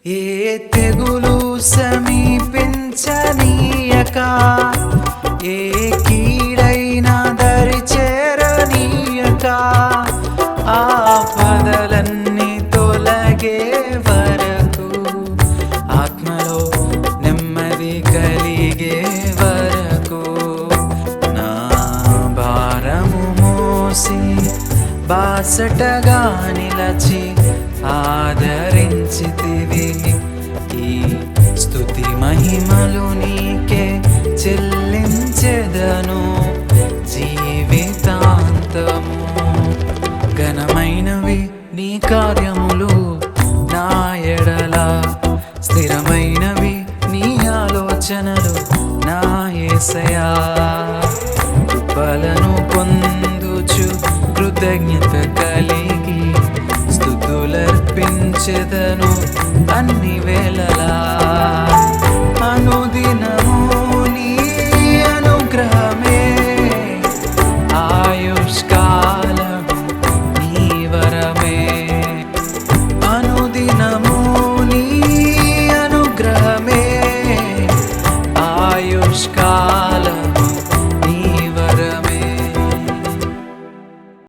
ఏ తెగులు సమీపించనీయక, ఏ కీడైనా దరి చేరనీయక, ఆపదలన్నీ తొలగే వరకు, ఆత్మలో నెమ్మది కలిగే వరకు, నా భారము మోసి బాసటగా నిలచి ఆదరించితివి. ఈ స్తుతి మహిమలు నీకే చెల్లించెదను జీవితాంతము. ఘనమైనవి నీ కార్యములు నా ఎడల, స్థిరమైనవి నీ ఆలోచనలు నా యేసయ్యా. కృపలను పొందుచు కృతజ్ఞత కలిగి స్తుతులర్పించెదను అన్ని వేళలా.